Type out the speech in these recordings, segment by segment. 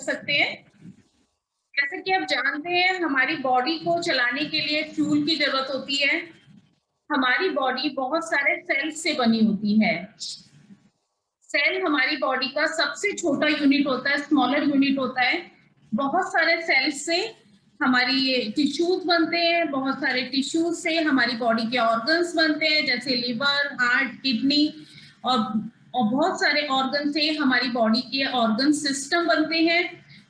सकते हैं। जैसे कि आप जानते हैं हमारी बॉडी को चलाने के लिए फ्यूल की जरूरत होती है। हमारी बॉडी बहुत सारे सेल से बनी होती है। सेल हमारी बॉडी का सबसे छोटा यूनिट होता है, स्मॉलर यूनिट होता है। बहुत सारे सेल्स से हमारी ये टिश्यूज बनते हैं, बहुत सारे टिश्यूज से हमारी बॉडी के ऑर्गन्स बनते हैं, जैसे लिवर, हार्ट, किडनी और बहुत सारे ऑर्गन से हमारी बॉडी के ऑर्गन सिस्टम बनते हैं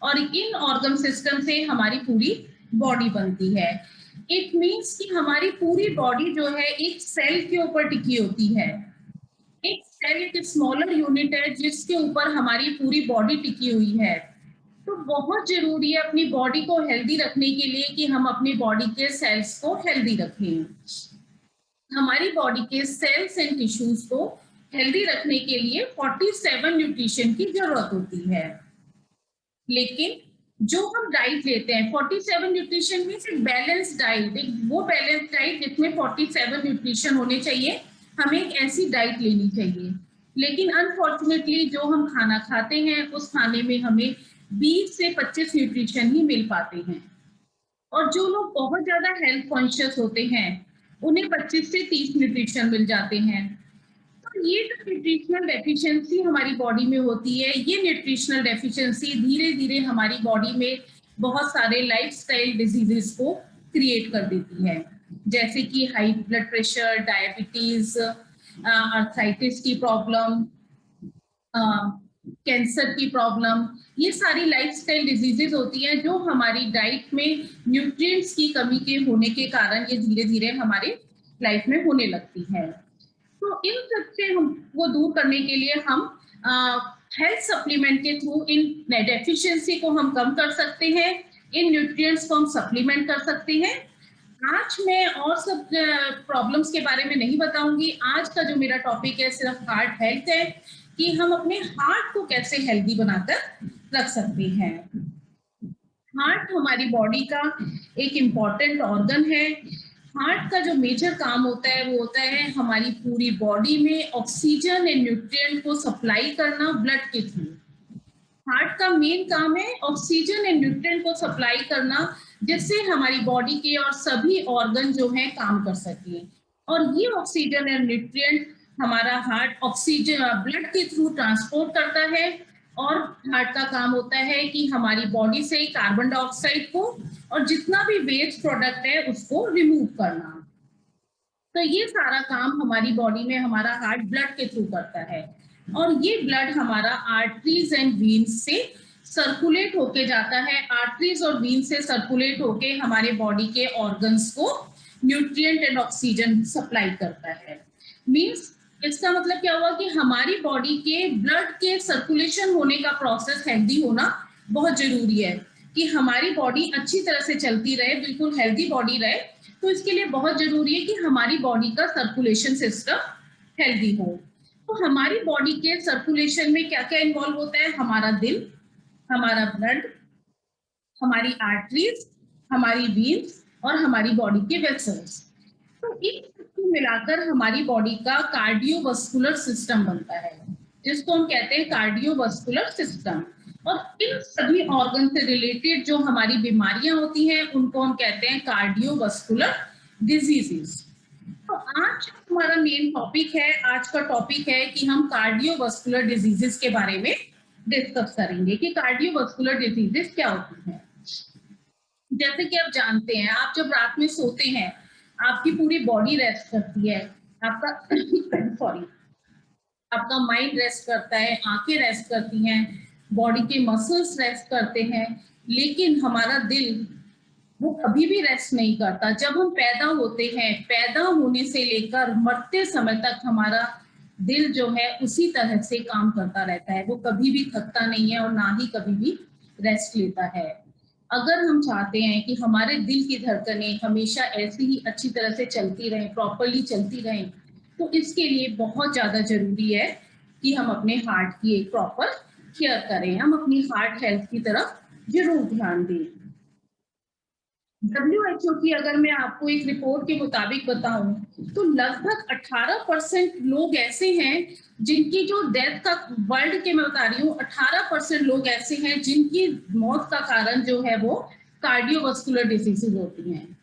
और इन ऑर्गन सिस्टम से हमारी पूरी बॉडी बनती है। इट मीन्स कि हमारी पूरी बॉडी जो है एक सेल के ऊपर टिकी होती है। एक सेल एक स्मॉलर यूनिट है जिसके ऊपर हमारी पूरी बॉडी टिकी हुई है। तो बहुत जरूरी है अपनी बॉडी को हेल्दी रखने के लिए कि हम अपनी बॉडी के सेल्स को हेल्दी रखें। हमारी बॉडी के सेल्स एंड टिश्यूज को हेल्दी रखने के लिए 47 न्यूट्रिशन की जरूरत होती है। लेकिन जो हम डाइट लेते हैं 47 न्यूट्रिशन मीन्स एक बैलेंस डाइट, एक वो बैलेंस डाइट जिसमें 47 न्यूट्रिशन होने चाहिए, हमें एक ऐसी डाइट लेनी चाहिए। लेकिन अनफॉर्चुनेटली जो हम खाना खाते हैं उस खाने में हमें 20 से 25 न्यूट्रिशन ही मिल पाते हैं। और जो लोग बहुत ज्यादा हेल्थ कॉन्शियस होते हैं उन्हें 25 से 30 न्यूट्रिशन मिल जाते हैं। तो ये जो न्यूट्रिशनल डेफिशिएंसी हमारी बॉडी में होती है, ये न्यूट्रिशनल डेफिशिएंसी धीरे धीरे हमारी बॉडी में बहुत सारे लाइफस्टाइल डिजीजेस को क्रिएट कर देती है, जैसे कि high blood pressure, diabetes, arthritis की प्रॉब्लम, कैंसर की प्रॉब्लम। ये सारी लाइफस्टाइल डिजीजेस होती हैं जो हमारी डाइट में न्यूट्रिएंट्स की कमी के होने के कारण ये धीरे धीरे हमारे लाइफ में होने लगती है। तो इन सबसे हमको दूर करने के लिए हम हेल्थ सप्लीमेंट के थ्रू इन डेफिशिएंसी को हम कम कर सकते हैं, इन न्यूट्रिएंट्स को हम सप्लीमेंट कर सकते हैं। आज मैं और सब प्रॉब्लम्स के बारे में नहीं बताऊंगी। आज का जो मेरा टॉपिक है सिर्फ हार्ट हेल्थ है, कि हम अपने हार्ट को कैसे हेल्दी बनाकर रख सकते हैं। हार्ट हमारी बॉडी का एक इम्पॉर्टेंट ऑर्गन है। हार्ट का जो मेजर काम होता है वो होता है हमारी पूरी बॉडी में ऑक्सीजन एंड न्यूट्रिएंट को सप्लाई करना ब्लड के थ्रू। हार्ट का मेन काम है ऑक्सीजन एंड न्यूट्रिएंट को सप्लाई करना, जिससे हमारी बॉडी के और सभी ऑर्गन जो है काम कर सके। और ये ऑक्सीजन एंड न्यूट्रिएंट हमारा हार्ट ऑक्सीजन ब्लड के थ्रू ट्रांसपोर्ट करता है। और हार्ट का काम होता है कि हमारी बॉडी से कार्बन डाइऑक्साइड को और जितना भी वेस्ट प्रोडक्ट है उसको रिमूव करना। तो ये सारा काम हमारी बॉडी में हमारा हार्ट ब्लड के थ्रू करता है। और ये ब्लड हमारा आर्टरीज एंड वीन्स से सर्कुलेट होके जाता है। आर्टरीज और वीन्स से सर्कुलेट होके हमारे बॉडी के ऑर्गन्स को न्यूट्रिएंट एंड ऑक्सीजन सप्लाई करता है। मीन्स इसका मतलब क्या हुआ कि हमारी बॉडी के ब्लड के सर्कुलेशन होने का प्रोसेस हेल्दी होना बहुत जरूरी है, कि हमारी बॉडी अच्छी तरह से चलती रहे, बिल्कुल हेल्दी बॉडी रहे। तो इसके लिए बहुत जरूरी है कि हमारी बॉडी का सर्कुलेशन सिस्टम हेल्दी हो। तो हमारी बॉडी के सर्कुलेशन में क्या क्या इन्वॉल्व होता है? हमारा दिल, हमारा ब्लड, हमारी आर्टरीज, हमारी वीन्स और हमारी बॉडी के वेसल्स। तो इन सबको मिलाकर हमारी बॉडी का कार्डियोवास्कुलर सिस्टम बनता है, जिसको हम कहते हैं कार्डियोवास्कुलर सिस्टम। और इन सभी ऑर्गन से रिलेटेड जो हमारी बीमारियां होती हैं उनको हम कहते हैं कार्डियोवास्कुलर डिजीजेस। तो आज हमारा मेन टॉपिक है, आज का टॉपिक है कि हम कार्डियोवास्कुलर डिजीजेस के बारे में डिस्कस करेंगे कि कार्डियोवास्कुलर डिजीजेस क्या होती हैं। जैसे कि आप जानते हैं, आप जब रात में सोते हैं आपकी पूरी बॉडी रेस्ट करती है, आपका सॉरी आपका माइंड रेस्ट करता है, आंखें रेस्ट करती हैं, बॉडी के मसल्स रेस्ट करते हैं। लेकिन हमारा दिल वो कभी भी रेस्ट नहीं करता। जब हम पैदा होते हैं, पैदा होने से लेकर मरते समय तक हमारा दिल जो है उसी तरह से काम करता रहता है, वो कभी भी थकता नहीं है और ना ही कभी भी रेस्ट लेता है। अगर हम चाहते हैं कि हमारे दिल की धड़कनें हमेशा ऐसी ही अच्छी तरह से चलती रहें, प्रॉपरली चलती रहें, तो इसके लिए बहुत ज्यादा जरूरी है कि हम अपने हार्ट की एक प्रॉपर केयर करें, हम अपनी हार्ट हेल्थ की तरफ जरूर ध्यान दें। WHO की अगर मैं आपको एक रिपोर्ट के मुताबिक बताऊं तो लगभग 18% लोग ऐसे हैं जिनकी जो डेथ का, वर्ल्ड के मैं बता रही हूँ, 18% लोग ऐसे हैं जिनकी मौत का कारण जो है वो कार्डियोवास्कुलर डिजीजेज होती हैं।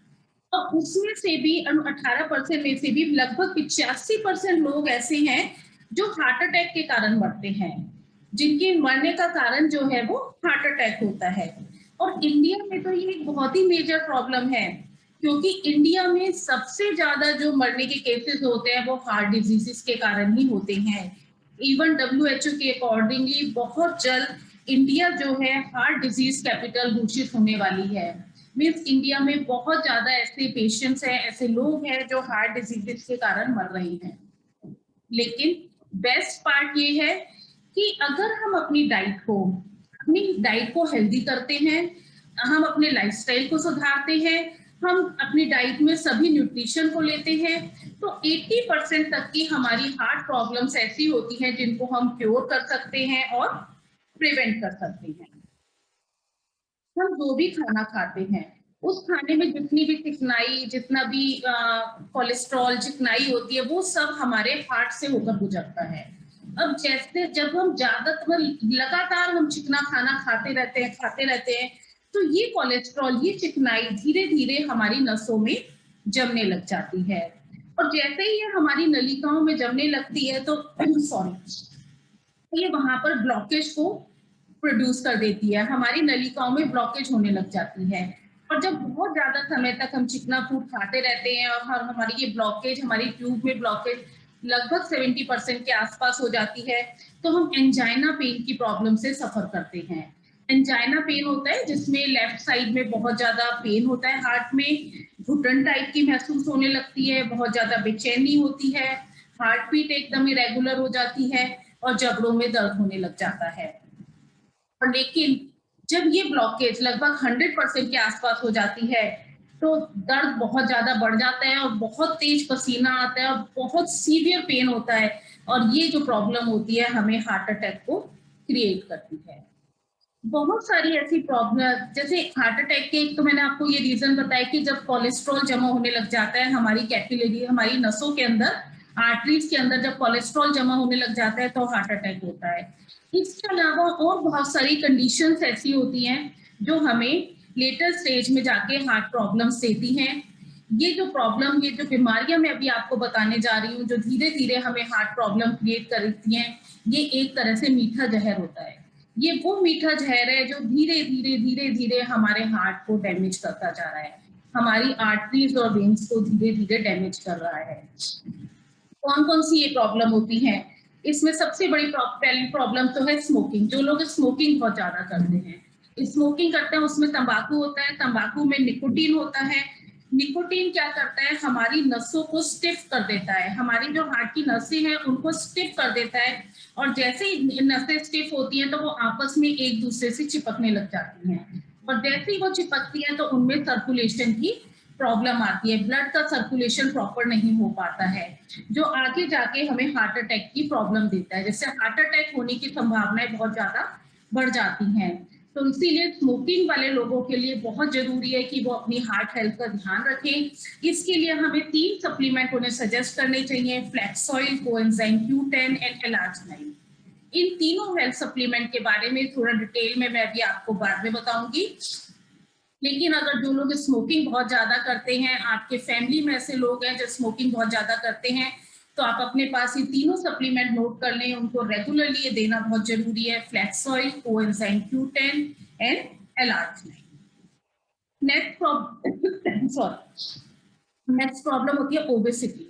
और उसमें से भी 18% में से भी लगभग 85% लोग ऐसे हैं जो हार्ट अटैक के कारण मरते हैं, जिनके मरने का कारण जो है वो हार्ट अटैक होता है। और इंडिया में तो ये एक बहुत ही मेजर प्रॉब्लम है, क्योंकि इंडिया में सबसे ज्यादा जो मरने के केसेस होते हैं वो हार्ट डिजीजेस के कारण ही होते हैं। इवन WHO के अकॉर्डिंगली बहुत जल्द इंडिया जो है हार्ट डिजीज कैपिटल घोषित होने वाली है। मीन्स इंडिया में बहुत ज्यादा ऐसे पेशेंट्स हैं, ऐसे लोग हैं जो हार्ट डिजीजेस के कारण मर रहे हैं। लेकिन बेस्ट पार्ट ये है कि अगर हम अपनी डाइट को हेल्दी करते हैं, हम अपने लाइफस्टाइल को सुधारते हैं, हम अपनी डाइट में सभी न्यूट्रिशन को लेते हैं, तो 80% तक की हमारी हार्ट प्रॉब्लम्स ऐसी होती हैं जिनको हम क्योर कर सकते हैं और प्रिवेंट कर सकते हैं। हम जो भी खाना खाते हैं उस खाने में जितनी भी चिकनाई, जितना भी कोलेस्ट्रॉल, चिकनाई होती है, वो सब हमारे हार्ट से होकर गुजरता है। अब जैसे जब हम ज्यादातर लगातार हम चिकना खाना खाते रहते हैं, तो ये कोलेस्ट्रॉल, ये चिकनाई धीरे धीरे हमारी नसों में जमने लग जाती है। और जैसे ही ये हमारी नलिकाओं में जमने लगती है तो सॉरी, ये वहां पर ब्लॉकेज को प्रोड्यूस कर देती है, हमारी नलिकाओं में ब्लॉकेज होने लग जाती है। और जब बहुत ज्यादा समय तक हम चिकना फूड खाते रहते हैं और हमारी ये ब्लॉकेज, हमारी ट्यूब में ब्लॉकेज लगभग 70% के आसपास हो जाती है, तो हम एंजाइना पेन की प्रॉब्लम से सफर करते हैं। एंजाइना पेन होता है जिसमें लेफ्ट साइड में बहुत ज्यादा पेन होता है, हार्ट में घुटन टाइप की महसूस होने लगती है, बहुत ज्यादा बेचैनी होती है, हार्ट बीट एकदम इरेगुलर हो जाती है और जबड़ों में दर्द होने लग जाता है। और लेकिन जब ये ब्लॉकेज लगभग 100% के आसपास हो जाती है, तो दर्द बहुत ज्यादा बढ़ जाता है और बहुत तेज पसीना आता है और बहुत सीवियर पेन होता है। और ये जो प्रॉब्लम होती है हमें हार्ट अटैक को क्रिएट करती है। बहुत सारी ऐसी प्रॉब्लम, जैसे हार्ट अटैक के, एक तो मैंने आपको ये रीजन बताया कि जब कोलेस्ट्रॉल जमा होने लग जाता है हमारी कैपिलरी, हमारी नसों के अंदर, आर्टरीज के अंदर जब कोलेस्ट्रॉल जमा होने लग जाता है तो हार्ट अटैक होता है। इसके अलावा और बहुत सारी कंडीशंस ऐसी होती हैं जो हमें लेटर स्टेज में जाके हार्ट प्रॉब्लम्स देती हैं। ये जो प्रॉब्लम, ये जो बीमारियां मैं अभी आपको बताने जा रही हूँ जो धीरे धीरे हमें हार्ट प्रॉब्लम क्रिएट करती हैं, ये एक तरह से मीठा जहर होता है। ये वो मीठा जहर है जो धीरे धीरे हमारे हार्ट को डैमेज करता जा रहा है, हमारी आर्टरीज और वेन्स को धीरे धीरे डैमेज कर रहा है। कौन कौन सी ये प्रॉब्लम होती है? इसमें सबसे बड़ी पहली प्रॉब्लम तो है स्मोकिंग। जो लोग स्मोकिंग बहुत ज्यादा करते हैं, स्मोकिंग करते हैं, उसमें तंबाकू होता है, तंबाकू में निकोटीन होता है। निकोटीन क्या करता है? हमारी नसों को स्टिफ कर देता है, हमारी जो हार्ट की नसें हैं उनको स्टिफ कर देता है। और जैसे ही नसें स्टिफ होती हैं तो वो आपस में एक दूसरे से चिपकने लग जाती हैं, और जैसे ही वो चिपकती हैं तो उनमें सर्कुलेशन की प्रॉब्लम आती है, ब्लड का सर्कुलेशन प्रॉपर नहीं हो पाता है, जो आगे जाके हमें हार्ट अटैक की प्रॉब्लम देता है, जिससे हार्ट अटैक होने की संभावनाएं बहुत ज्यादा बढ़ जाती हैं। तो इसीलिए स्मोकिंग वाले लोगों के लिए बहुत जरूरी है कि वो अपनी हार्ट हेल्थ का ध्यान रखें। इसके लिए हमें 3 सप्लीमेंट उन्हें सजेस्ट करने चाहिए: flax oil, coenzyme Q10 and L arginine. इन तीनों हेल्थ सप्लीमेंट के बारे में थोड़ा डिटेल में मैं अभी आपको बाद में बताऊंगी। लेकिन अगर जो लोग स्मोकिंग बहुत ज्यादा करते हैं, आपके फैमिली में ऐसे लोग हैं जो स्मोकिंग बहुत ज्यादा करते हैं, तो आप अपने पास ये तीनों सप्लीमेंट नोट कर लें, उनको रेगुलरली ये देना बहुत जरूरी है: flax oil, coenzyme Q10 and L arginine. Next problem होती है ओबेसिटी।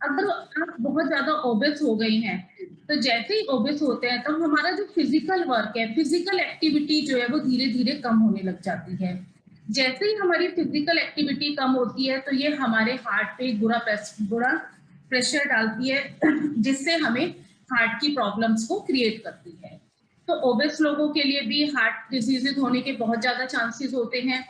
अगर आप बहुत ज्यादा ओबेस हो गई हैं, तो जैसे ही ओबेस होते हैं तब हमारा जो फिजिकल वर्क है, फिजिकल एक्टिविटी जो है वो धीरे धीरे कम होने लग जाती है। जैसे ही हमारी फिजिकल एक्टिविटी कम होती है तो ये हमारे हार्ट पे बुरा प्रेशर डालती है, जिससे हमें हार्ट की प्रॉब्लम्स को क्रिएट करती है। तो ओबेस लोगों के लिए भी हार्ट डिजीजेज होने के बहुत ज्यादा चांसेस होते हैं।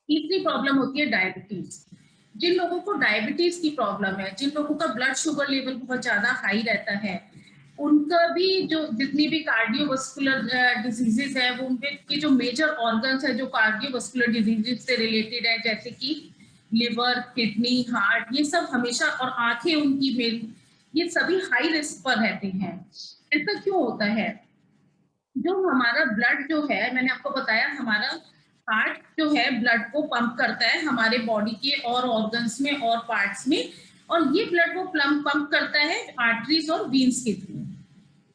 तीसरी प्रॉब्लम होती है डायबिटीज। जिन लोगों को डायबिटीज की प्रॉब्लम है, जिन लोगों का ब्लड शुगर लेवल बहुत ज्यादा हाई रहता है, उनका भी जो जितनी भी कार्डियोवास्कुलर डिजीजेस है, वो उनके के जो मेजर ऑर्गन्स है जो कार्डियोवास्कुलर डिजीजेस से रिलेटेड है, जैसे कि लिवर, किडनी, हार्ट, ये सब हमेशा, और आंखें उनकी मेन, ये सभी हाई रिस्क पर रहते हैं। ऐसा क्यों होता है? जो हमारा ब्लड जो है, मैंने आपको बताया हमारा हार्ट जो है ब्लड को पंप करता है हमारे बॉडी के और ऑर्गन्स में और पार्ट्स में, और ये ब्लड को पंप करता है आर्टरीज और वीन्स के थ्रू।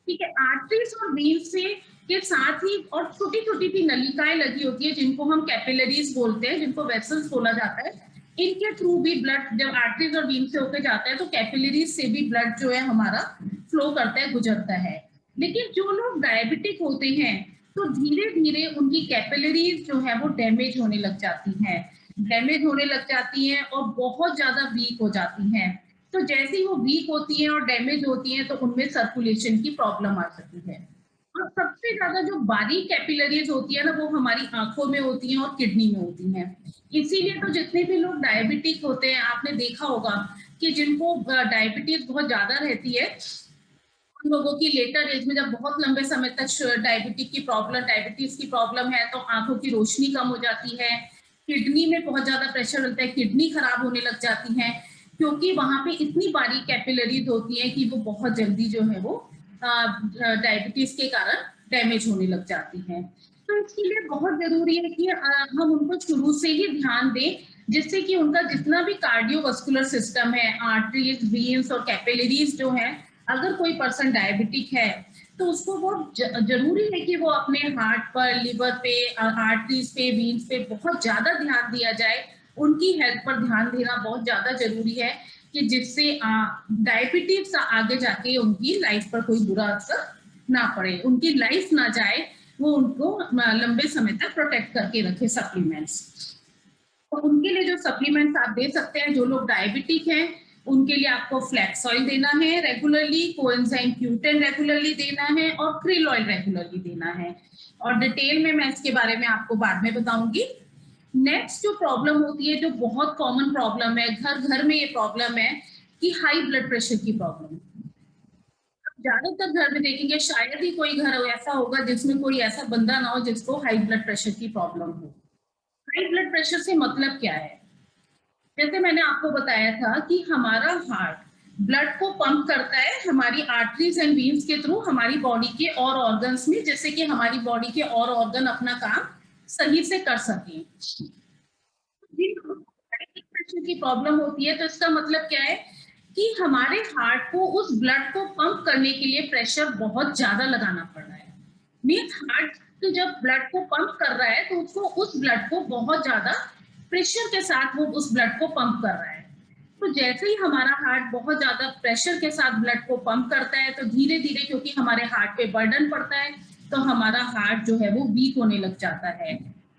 ठीक है, आर्टरीज और वेन्स से के साथ ही और छोटी छोटी सी नलिकाएं लगी होती है जिनको हम कैपिलरीज बोलते हैं, जिनको वेसल्स बोला जाता है। इनके थ्रू भी ब्लड जब आर्टरीज और वेन्स से होकर जाता है तो कैपिलरीज से भी ब्लड जो है हमारा फ्लो करता है, गुजरता है। लेकिन जो लोग डायबिटिक होते हैं तो धीरे धीरे उनकी कैपिलरीज जो है वो डैमेज होने लग जाती हैं, डैमेज होने लग जाती हैं और बहुत ज्यादा वीक हो जाती हैं। तो जैसे ही वो वीक होती हैं और डैमेज होती हैं तो उनमें सर्कुलेशन की प्रॉब्लम आ सकती है। और सबसे ज्यादा जो बारीक कैपिलरीज होती है ना, वो हमारी आंखों में होती हैं और किडनी में होती हैं। इसीलिए तो जितने भी लोग डायबिटिक होते हैं, आपने देखा होगा कि जिनको डायबिटीज बहुत ज्यादा रहती है, उन लोगों की लेटर एज में जब बहुत लंबे समय तक डायबिटीज की प्रॉब्लम है तो आंखों की रोशनी कम हो जाती है, किडनी में बहुत ज्यादा प्रेशर होता है, किडनी खराब होने लग जाती है, क्योंकि वहां पे इतनी बारीक कैपिलरीज होती है कि वो बहुत जल्दी जो है वो डायबिटीज के कारण डैमेज होने लग जाती है। तो इसके लिए बहुत जरूरी है कि हम उनको शुरू से ही ध्यान दें, जिससे कि उनका जितना भी कार्डियोवास्कुलर सिस्टम है, आर्टरीज, वेन्स और कैपिलरीज जो है, अगर कोई पर्सन डायबिटिक है तो उसको बहुत जरूरी है कि वो अपने हार्ट पर, लिवर पे, आर्टरीज पे, वीन्स पे बहुत ज्यादा ध्यान दिया जाए। उनकी हेल्थ पर ध्यान देना बहुत ज्यादा जरूरी है कि जिससे डायबिटीज आगे जाके उनकी लाइफ पर कोई बुरा असर ना पड़े, उनकी लाइफ ना जाए, वो उनको लंबे समय तक प्रोटेक्ट करके रखे सप्लीमेंट्स। तो उनके लिए जो सप्लीमेंट्स आप दे सकते हैं, जो लोग डायबिटिक हैं उनके लिए आपको फ्लैक्स ऑयल देना है रेगुलरली, कोएंजाइम Q10 रेगुलरली देना है और krill ऑयल रेगुलरली देना है। और डिटेल में मैं इसके बारे में आपको बाद में बताऊंगी। नेक्स्ट जो प्रॉब्लम होती है, जो बहुत कॉमन प्रॉब्लम है, घर घर में ये प्रॉब्लम है कि हाई ब्लड प्रेशर की प्रॉब्लम। ज्यादातर घर में देखेंगे शायद ही कोई घर ऐसा होगा जिसमें कोई ऐसा बंदा ना हो जिसको हाई ब्लड प्रेशर की प्रॉब्लम हो। हाई ब्लड प्रेशर से मतलब क्या है? जैसे मैंने आपको बताया था कि हमारा हार्ट ब्लड को पंप करता है हमारी आर्टरीज एंड वीन्स के थ्रू हमारी बॉडी के और ऑर्गन्स में, जैसे कि हमारी बॉडी के और ऑर्गन अपना काम सही से कर सकें। प्रेशर की प्रॉब्लम होती है तो इसका मतलब क्या है कि हमारे हार्ट को उस ब्लड को पंप करने के लिए प्रेशर बहुत ज्यादा लगाना पड़ रहा है। मीन्स हार्ट तो जब ब्लड को पंप कर रहा है तो उसको उस ब्लड को बहुत ज्यादा प्रेशर के साथ वो उस ब्लड को पंप कर रहा है। तो जैसे ही हमारा हार्ट बहुत ज्यादा प्रेशर के साथ ब्लड को पंप करता है तो धीरे धीरे, क्योंकि हमारे हार्ट पे बर्डन पड़ता है, तो हमारा हार्ट जो है वो वीक होने लग जाता है।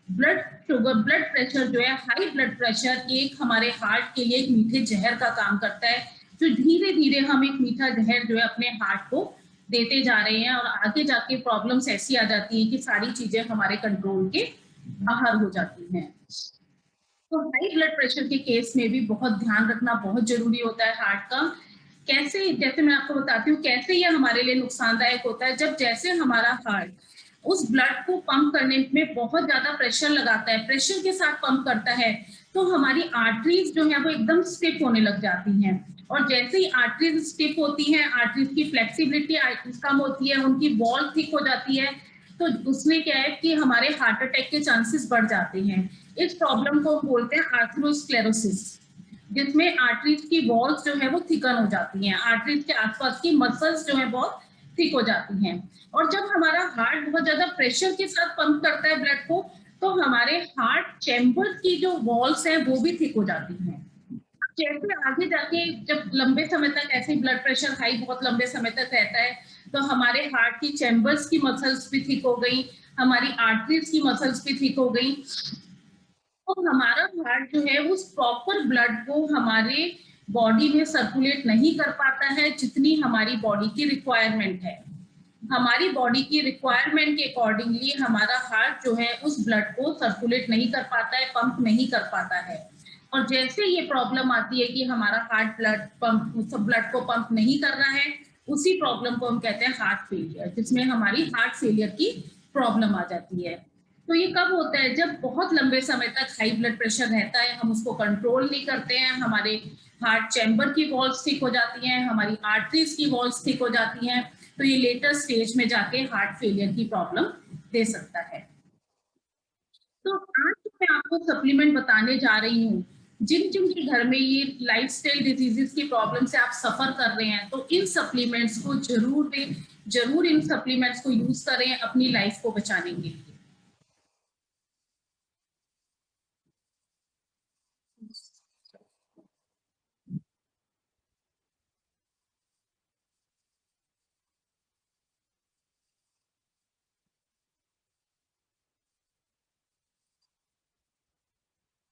ब्लड शुगर, ब्लड प्रेशर जो है, हाई ब्लड प्रेशर एक हमारे हार्ट के लिए एक मीठे जहर का काम करता है, जो धीरे धीरे हम एक मीठा जहर जो है अपने हार्ट को देते जा रहे हैं और आगे जाके प्रॉब्लम्स ऐसी आ जाती है कि सारी चीजें हमारे कंट्रोल के बाहर हो जाती हैं। तो हाई ब्लड प्रेशर के केस में भी बहुत ध्यान रखना बहुत जरूरी होता है हार्ट का। कैसे, जैसे मैं आपको बताती हूँ कैसे ये हमारे लिए नुकसानदायक होता है। जब जैसे हमारा हार्ट उस ब्लड को पंप करने में बहुत ज्यादा प्रेशर लगाता है, प्रेशर के साथ पंप करता है, तो हमारी आर्टरीज जो है वो एकदम स्टिफ होने लग जाती हैं। और जैसे ही आर्टरीज स्टिफ होती हैं, आर्टरीज की फ्लेक्सिबिलिटी कम होती है, उनकी वॉल थिक हो जाती है, तो उसमें क्या है कि हमारे हार्ट अटैक के चांसेस बढ़ जाते हैं। इस प्रॉब्लम को बोलते हैं आर्थरोस्क्लेरोसिस, जिसमें आर्टरीज की वॉल्स जो है वो थिकन हो जाती हैं, आर्टरीज के आसपास की मसल्स जो है बहुत थिक हो जाती हैं। और जब हमारा हार्ट बहुत ज्यादा प्रेशर के साथ पंप करता है ब्लड को, तो हमारे हार्ट चैम्बर्स की जो वॉल्स हैं वो भी थिक हो जाती हैं। जैसे आगे जाके जब लंबे समय तक ऐसे ब्लड प्रेशर हाई बहुत लंबे समय तक रहता है, तो हमारे हार्ट की चैम्बर्स की मसल्स भी थिक हो गई, हमारी आर्टरीज की मसल्स भी थिक हो गई, तो हमारा हार्ट जो है उस प्रॉपर ब्लड को हमारे बॉडी में सर्कुलेट नहीं कर पाता है जितनी हमारी बॉडी की रिक्वायरमेंट है। हमारी बॉडी की रिक्वायरमेंट के अकॉर्डिंगली हमारा हार्ट जो है उस ब्लड को सर्कुलेट नहीं कर पाता है, पंप नहीं कर पाता है। और जैसे ये प्रॉब्लम आती है कि हमारा हार्ट ब्लड को पंप नहीं कर रहा है, उसी प्रॉब्लम को हम कहते हैं हार्ट फेलियर, जिसमें हमारी हार्ट फेलियर की प्रॉब्लम आ जाती है। तो ये कब होता है? जब बहुत लंबे समय तक हाई ब्लड प्रेशर रहता है, हम उसको कंट्रोल नहीं करते हैं, हमारे हार्ट चैम्बर की वॉल्स थिक हो जाती हैं, हमारी आर्टरीज की वॉल्स थिक हो जाती हैं, तो ये लेटर स्टेज में जाके हार्ट फेलियर की प्रॉब्लम दे सकता है। तो आज मैं आपको सप्लीमेंट बताने जा रही हूँ, जिन जिन के घर में ये लाइफस्टाइल डिजीजेस की प्रॉब्लम से आप सफर कर रहे हैं, तो इन सप्लीमेंट्स को जरूर दें, जरूर इन सप्लीमेंट्स को यूज करें अपनी लाइफ को बचाने के लिए।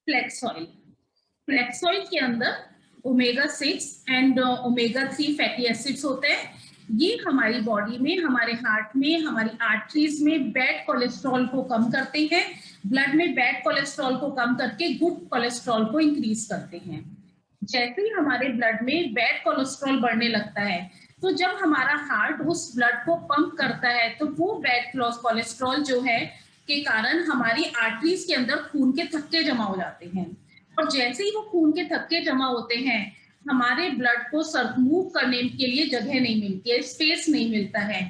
फ्लेक्स ऑयल, फ्लेक्स ऑयल के अंदर omega 6 and omega 3 fatty acids होते हैं। ये हमारी बॉडी में, हमारे हार्ट में, हमारी आर्टरीज में बैड कोलेस्ट्रॉल को कम करते हैं, ब्लड में बैड कोलेस्ट्रॉल को कम करके गुड कोलेस्ट्रॉल को इंक्रीज करते हैं। जैसे ही हमारे ब्लड में बैड कोलेस्ट्रॉल बढ़ने लगता है, तो जब हमारा हार्ट उस ब्लड को पंप करता है, तो वो बैड कोलेस्ट्रॉल जो है के कारण हमारी आर्टरीज के अंदर खून के थक्के जमा हो जाते हैं, और जैसे ही वो खून के थक्के जमा होते हैं, हमारे ब्लड को मूव करने के लिए जगह नहीं मिलती है, स्पेस नहीं मिलता है,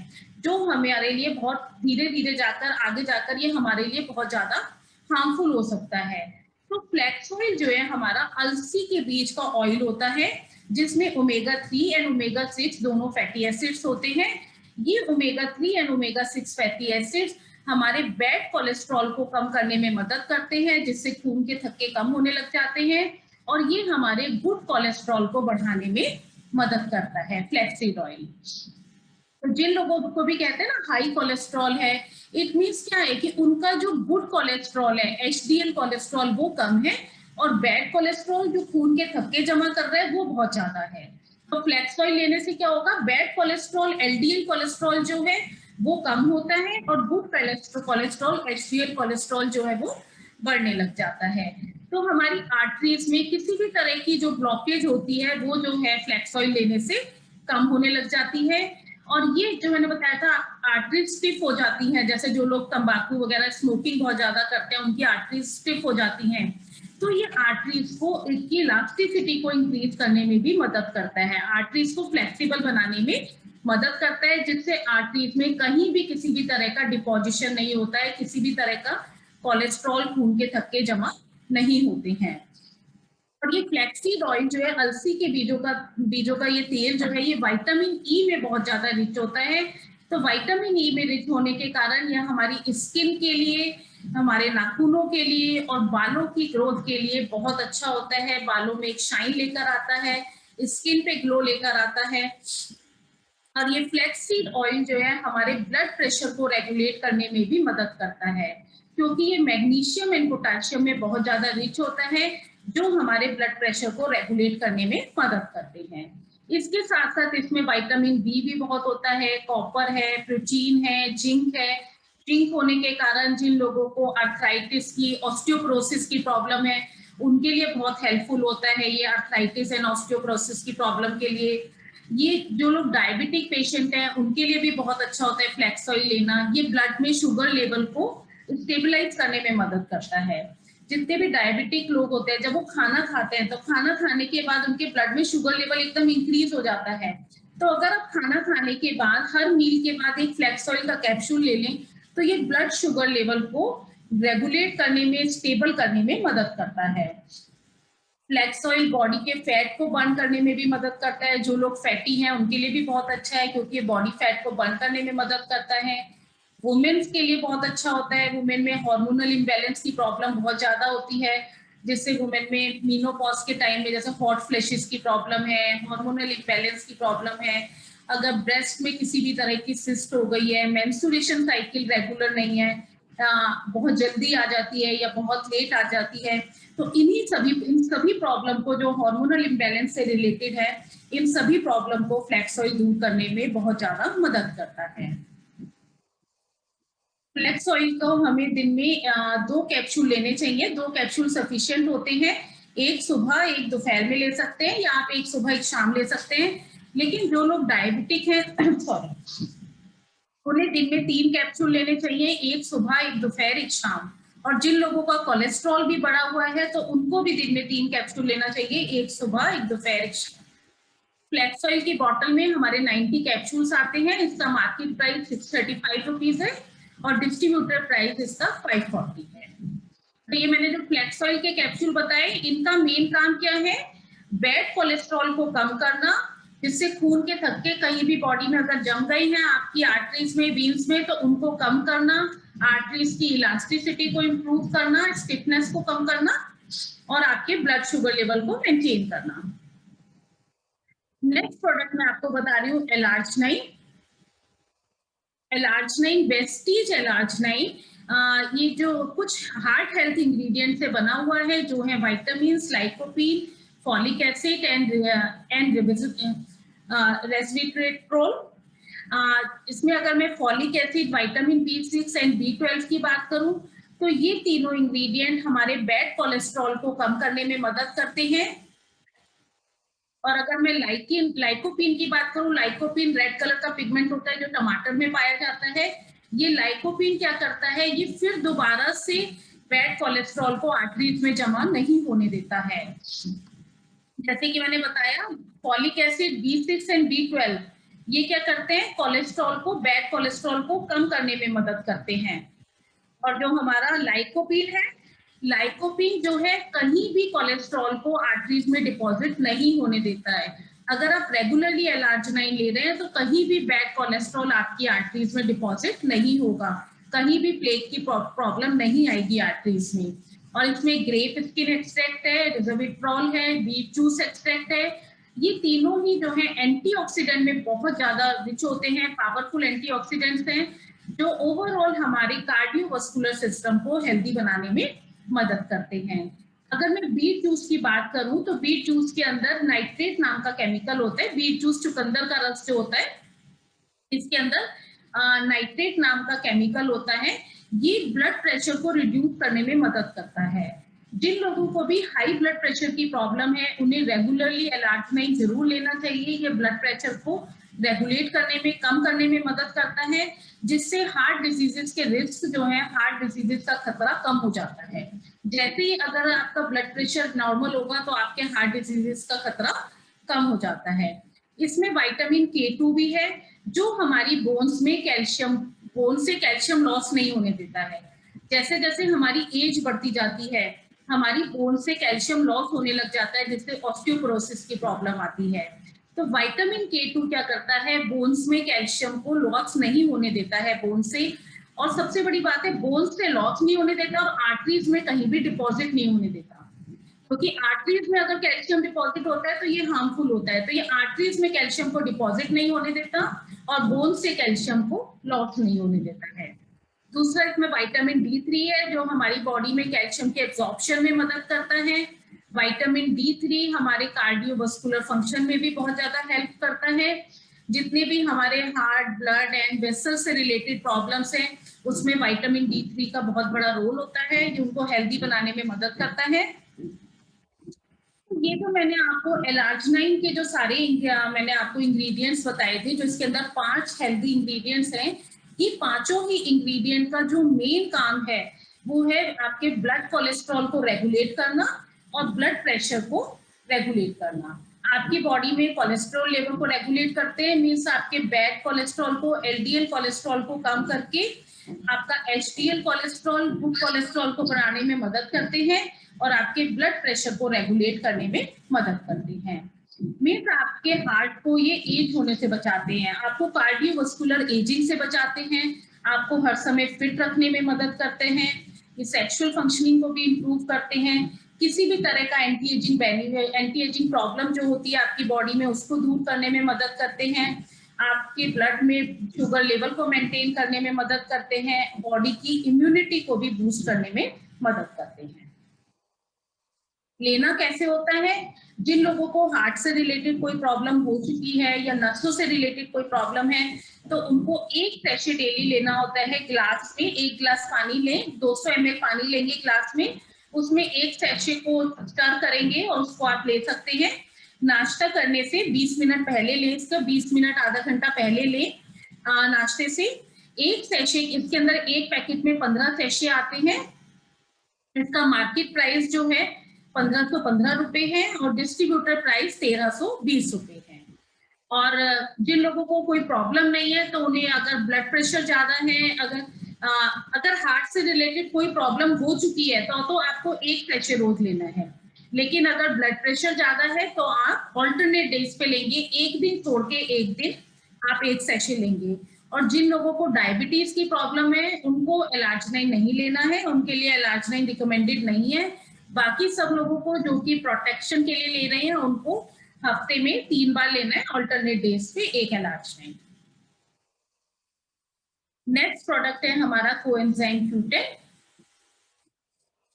जो हमारे लिए बहुत धीरे धीरे जाकर आगे जाकर ये हमारे लिए बहुत ज्यादा हार्मफुल हो सकता है। तो फ्लैक्स ऑयल जो है हमारा अलसी के बीज का ऑयल होता है, जिसमें ओमेगा 3 एंड ओमेगा 6 दोनों फैटी एसिड्स होते हैं। ये omega 3 and omega 6 fatty acids हमारे बैड कोलेस्ट्रॉल को कम करने में मदद करते हैं, जिससे खून के थक्के कम होने लग जाते हैं, और ये हमारे गुड कोलेस्ट्रॉल को बढ़ाने में मदद करता है फ्लैक्सीड ऑयल। तो जिन लोगों को भी कहते हैं ना हाई कोलेस्ट्रॉल है, इट मीन्स क्या है कि उनका जो गुड कोलेस्ट्रॉल है, एचडीएल कोलेस्ट्रॉल, वो कम है, और बैड कोलेस्ट्रॉल जो खून के थक्के जमा कर रहा है वो बहुत ज्यादा है। तो फ्लैक्स ऑयल लेने से क्या होगा? बैड कोलेस्ट्रॉल, एलडीएल कोलेस्ट्रॉल जो है वो कम होता है, और गुड कोलेस्ट्रॉल, एचडीएल कोलेस्ट्रॉल जो है वो बढ़ने लग जाता है। तो हमारी आर्टरीज में किसी भी तरह की जो ब्लॉकेज होती है, वो जो है फ्लैक्स ऑयल लेने से कम होने लग जाती है। और ये जो मैंने बताया था, आर्टरीज स्टिफ हो जाती हैं, जैसे जो लोग तंबाकू वगैरह स्मोकिंग बहुत ज्यादा करते हैं, उनकी आर्टरीज स्टिफ हो जाती हैं, तो ये आर्टरीज को, इसकी इलास्टिसिटी को इंक्रीज करने में भी मदद करता है, आर्टरीज को फ्लेक्सिबल बनाने में मदद करता है, जिससे आर्टरीज में कहीं भी किसी भी तरह का डिपोजिशन नहीं होता है, किसी भी तरह का कोलेस्ट्रॉल, खून के थक्के जमा नहीं होते हैं। और ये फ्लैक्सीड ऑयल जो है, अलसी के बीजों का ये तेल जो है, ये विटामिन ई में बहुत ज्यादा रिच होता है। तो विटामिन ई में रिच होने के कारण यह हमारी स्किन के लिए, हमारे नाखूनों के लिए और बालों की ग्रोथ के लिए बहुत अच्छा होता है। बालों में एक शाइन लेकर आता है, स्किन पे ग्लो लेकर आता है। और ये फ्लैक्सीड ऑयल जो है हमारे ब्लड प्रेशर को रेगुलेट करने में भी मदद करता है, क्योंकि ये मैग्नीशियम एंड पोटेशियम में बहुत ज्यादा रिच होता है, जो हमारे ब्लड प्रेशर को रेगुलेट करने में मदद करते हैं। इसके साथ साथ इसमें विटामिन बी भी बहुत होता है, कॉपर है, प्रोटीन है, जिंक है। जिंक होने के कारण जिन लोगों को आर्थराइटिस की, ऑस्टियोपोरोसिस की प्रॉब्लम है, उनके लिए बहुत हेल्पफुल होता है ये आर्थराइटिस एंड ऑस्टियोपोरोसिस की प्रॉब्लम के लिए। ये जो लोग डायबिटिक पेशेंट हैं, उनके लिए भी बहुत अच्छा होता है फ्लैक्स ऑयल लेना। ये ब्लड में शुगर लेवल को स्टेबलाइज करने में मदद करता है। जितने भी डायबिटिक लोग होते हैं, जब वो खाना खाते हैं, तो खाना खाने के बाद उनके ब्लड में शुगर लेवल एकदम इंक्रीज हो जाता है। तो अगर आप खाना खाने के बाद, हर मील के बाद एक फ्लैक्स ऑयल का कैप्सूल ले लें, तो ये ब्लड शुगर लेवल को रेगुलेट करने में, स्टेबल करने में मदद करता है। फ्लैक्स ऑयल बॉडी के फैट को बर्न करने में भी मदद करता है। जो लोग फैटी हैं उनके लिए भी बहुत अच्छा है, क्योंकि ये बॉडी फैट को बर्न करने में मदद करता है। वुमेन्स के लिए बहुत अच्छा होता है। वुमेन में हार्मोनल इम्बैलेंस की प्रॉब्लम बहुत ज्यादा होती है, जिससे वुमेन में मीनोपॉज के टाइम में जैसे हॉट फ्लैशेस की प्रॉब्लम है, हार्मोनल इम्बैलेंस की प्रॉब्लम है, अगर ब्रेस्ट में किसी भी तरह की सिस्ट हो गई है, मेंस्ट्रुएशन साइकिल रेगुलर नहीं है, बहुत जल्दी आ जाती है या बहुत लेट आ जाती है, तो इन सभी प्रॉब्लम को, जो हार्मोनल इम्बैलेंस से रिलेटेड है, इन सभी प्रॉब्लम को फ्लैक्स ऑयल दूर करने में बहुत ज्यादा मदद करता है। फ्लैक्स ऑयल को हमें दिन में 2 कैप्सूल लेने चाहिए। 2 कैप्सूल सफिशिएंट होते हैं। एक सुबह, एक दोपहर में ले सकते हैं, या आप एक सुबह एक शाम ले सकते हैं। लेकिन जो लोग डायबिटिक हैं सॉरी, उन्हें दिन में 3 कैप्सूल लेने चाहिए, एक सुबह, एक दोपहर, एक शाम। और जिन लोगों का कोलेस्ट्रॉल भी बढ़ा हुआ है तो उनको भी दिन में 3 कैप्सूल लेना चाहिए, एक सुबह, एक दोपहर, एक शाम। फ्लैक्स ऑयल की बॉटल में हमारे 90 कैप्सूल्स आते हैं। इसका मार्केट प्राइस 635 रुपीज है और डिस्ट्रीब्यूटर प्राइस इसका 540 है। तो ये मैंने जो फ्लैक्स ऑयल के कैप्सूल बताए, इनका मेन काम क्या है? बैड कोलेस्ट्रॉल को कम करना, जिससे खून के थक्के कहीं भी बॉडी में अगर जम गए हैं आपकी आर्टरीज में, वीन्स में, तो उनको कम करना, आर्टरीज की इलास्टिसिटी को इम्प्रूव करना, स्टिफनेस को कम करना और आपके ब्लड शुगर लेवल को मेंटेन करना। नेक्स्ट प्रोडक्ट मैं आपको बता रही हूँ एलार्जिनाइन। एलार्जिनाइन, वेस्टीज एलार्जिनाइन, ये जो कुछ हार्ट हेल्थ इंग्रेडिएंट से बना हुआ है, जो है vitamin, lycopene, folic acid and resveratrol. इसमें अगर मैं folic acid, vitamin B6 and B12 की बात करूं तो ये तीनों इंग्रेडिएंट हमारे बैड कोलेस्ट्रॉल को कम करने में मदद करते हैं। और अगर मैं लाइकोपीन की बात करूं, लाइकोपीन रेड कलर का पिगमेंट होता है जो टमाटर में पाया जाता है। ये लाइकोपीन क्या करता है? ये फिर दोबारा से बैड कोलेस्ट्रॉल को आर्टरीज में जमा नहीं होने देता है। जैसे कि मैंने बताया, folic acid, B6 and B12 ये क्या करते हैं? कोलेस्ट्रॉल को, बैड कोलेस्ट्रॉल को कम करने में मदद करते हैं। और जो हमारा लाइकोपीन है, लाइकोपीन जो है कहीं भी कोलेस्ट्रॉल को आर्टरीज में डिपॉजिट नहीं होने देता है। अगर आप रेगुलरली एलार्जिनाइन ले रहे हैं तो कहीं भी बैड कोलेस्ट्रॉल आपकी आर्टरीज में डिपॉजिट नहीं होगा, कहीं भी प्लेग की प्रॉब्लम नहीं आएगी आर्टरीज में। और इसमें ग्रेप स्किन एक्सट्रैक्ट है, रिजोविट्रॉल है, बीट जूस एक्सट्रैक्ट है। ये तीनों ही जो है एंटीऑक्सीडेंट में बहुत ज्यादा रिच होते हैं, पावरफुल एंटीऑक्सीडेंट्स हैं, जो ओवरऑल हमारे कार्डियोवास्कुलर सिस्टम को हेल्दी बनाने में मदद करते हैं। अगर मैं बीट जूस की बात करूं तो बीट जूस के अंदर नाइट्रेट नाम का केमिकल होता है। बीट जूस, चुकंदर का रस जो होता है, इसके अंदर नाइट्रेट नाम का केमिकल होता है। ये ब्लड प्रेशर को रिड्यूस करने में मदद करता है। जिन लोगों को भी हाई ब्लड प्रेशर की प्रॉब्लम है उन्हें रेगुलरली एलार्जिनाइन जरूर लेना चाहिए। ये ब्लड प्रेशर को रेगुलेट करने में, कम करने में मदद करता है, जिससे हार्ट डिजीजेस के रिस्क जो है, हार्ट डिजीजेस का खतरा कम हो जाता है। जैसे ही अगर आपका ब्लड प्रेशर नॉर्मल होगा तो आपके हार्ट डिजीजेस का खतरा कम हो जाता है। इसमें विटामिन K2 भी है, जो हमारी बोन्स में कैल्शियम, बोन से कैल्शियम लॉस नहीं होने देता है। जैसे जैसे हमारी एज बढ़ती जाती है, हमारी बोन से कैल्शियम लॉस होने लग जाता है, जिससे ऑस्टियोपोरोसिस की प्रॉब्लम आती है। तो विटामिन K2 क्या करता है? बोन्स में कैल्शियम को लॉस नहीं होने देता है बोन से। और सबसे बड़ी बात है, बोन से लॉस नहीं होने देता और आर्टरीज में कहीं भी डिपॉजिट नहीं होने देता, क्योंकि आर्टरीज में अगर कैल्शियम डिपॉजिट होता है तो ये हार्मफुल होता है। तो ये आर्टरीज में कैल्शियम को डिपॉजिट नहीं होने देता और बोन से कैल्शियम को लॉस नहीं होने देता है। दूसरा, इसमें विटामिन D3 है, जो हमारी बॉडी में कैल्शियम के एब्जॉर्प्शन में मदद करता है। विटामिन D3 हमारे कार्डियोवास्कुलर फंक्शन में भी बहुत ज्यादा हेल्प करता है। जितने भी हमारे हार्ट, ब्लड एंड वेसल से रिलेटेड प्रॉब्लम्स हैं, उसमें विटामिन D3 का बहुत बड़ा रोल होता है, जो उनको हेल्दी बनाने में मदद करता है। ये तो मैंने आपको एलार्जिनाइन के जो सारे मैंने आपको इंग्रेडिएंट्स बताए थे, जो इसके अंदर 5 हेल्दी इंग्रेडिएंट्स हैं। ये पांचों ही इंग्रेडिएंट का जो मेन काम है वो है आपके ब्लड कोलेस्ट्रॉल को रेगुलेट करना और ब्लड प्रेशर को रेगुलेट करना। आपकी बॉडी में कोलेस्ट्रॉल लेवल को रेगुलेट करते हैं, मीन्स आपके बैड कोलेस्ट्रॉल को, LDL कोलेस्ट्रॉल को कम करके आपका HDL कोलेस्ट्रॉल, गुड कोलेस्ट्रॉल को बढ़ाने में मदद करते हैं और आपके ब्लड प्रेशर को रेगुलेट करने में मदद करते हैं। मीन्स आपके हार्ट को ये एज होने से बचाते हैं, आपको कार्डियोवास्कुलर एजिंग से बचाते हैं, आपको हर समय फिट रखने में मदद करते हैं, ये सेक्सुअल फंक्शनिंग को भी इम्प्रूव करते हैं, किसी भी तरह का एंटी एजिंग प्रॉब्लम जो होती है आपकी बॉडी में उसको दूर करने में मदद करते हैं, आपके ब्लड में शुगर लेवल को मेंटेन करने में मदद करते हैं, बॉडी की इम्यूनिटी को भी बूस्ट करने में मदद करते हैं। लेना कैसे होता है? जिन लोगों को हार्ट से रिलेटेड कोई प्रॉब्लम हो चुकी है या नसों से रिलेटेड कोई प्रॉब्लम है तो उनको एक सैशे डेली लेना होता है। ग्लास में 1 गिलास पानी लें, 200 ml पानी लेंगे ग्लास में, उसमें एक सैशे को स्टर करेंगे और उसको आप ले सकते हैं। नाश्ता करने से 20 मिनट पहले लें, इसका 20 मिनट आधा घंटा पहले लें नाश्ते से। एक सैशे, इसके अंदर एक पैकेट में 15 सैशे आते हैं। इसका मार्केट प्राइस जो है 1515 रुपए है और डिस्ट्रीब्यूटर प्राइस 1320 रुपए है। और जिन लोगों को कोई प्रॉब्लम नहीं है, तो उन्हें अगर ब्लड प्रेशर ज्यादा है, अगर हार्ट से रिलेटेड कोई प्रॉब्लम हो चुकी है तो आपको एक सैशे रोज लेना है। लेकिन अगर ब्लड प्रेशर ज्यादा है तो आप ऑल्टरनेट डेज पे लेंगे, एक दिन छोड़ के एक दिन आप एक सैशे लेंगे। और जिन लोगों को डायबिटीज की प्रॉब्लम है उनको एलार्जिनाइन नहीं लेना है, उनके लिए एलार्जिनाइन रिकमेंडेड नहीं है। बाकी सब लोगों को जो कि प्रोटेक्शन के लिए ले रहे हैं उनको हफ्ते में 3 बार लेना है, ऑल्टरनेट डेज पे एक एलार्जिनाइन। नेक्स्ट प्रोडक्ट है हमारा कोएंजाइम Q10।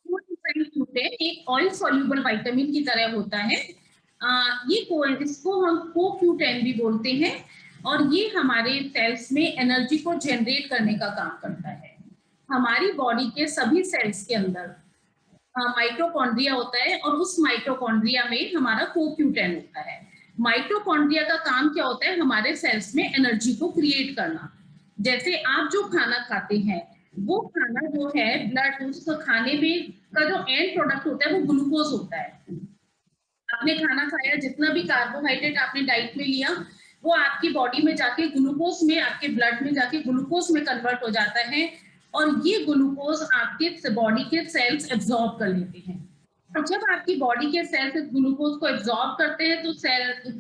कोएंजाइम Q10 एक ऑयल सॉल्युबल विटामिन की तरह होता है। इसको हम CoQ10 भी बोलते हैं और ये हमारे सेल्स में एनर्जी को जनरेट करने का काम करता है। हमारी बॉडी के सभी सेल्स के अंदर माइटोकॉन्ड्रिया होता है और उस माइटोकॉन्ड्रिया में हमारा CoQ10 होता है। माइटोकॉन्ड्रिया का काम क्या होता है? हमारे सेल्स में एनर्जी को क्रिएट करना। जैसे आप जो खाना खाते हैं, वो खाना जो है ब्लड, उस खाने में का जो एंड प्रोडक्ट होता है वो ग्लूकोज होता है। आपने खाना खाया, जितना भी कार्बोहाइड्रेट आपने डाइट में लिया, वो आपकी बॉडी में जाके ग्लूकोज में, आपके ब्लड में जाके ग्लूकोज में कन्वर्ट हो जाता है और ये ग्लूकोज आपके बॉडी के सेल्स एब्जॉर्ब कर लेते हैं। और जब आपकी बॉडी के सेल्स ग्लूकोज को एब्जॉर्ब करते हैं तो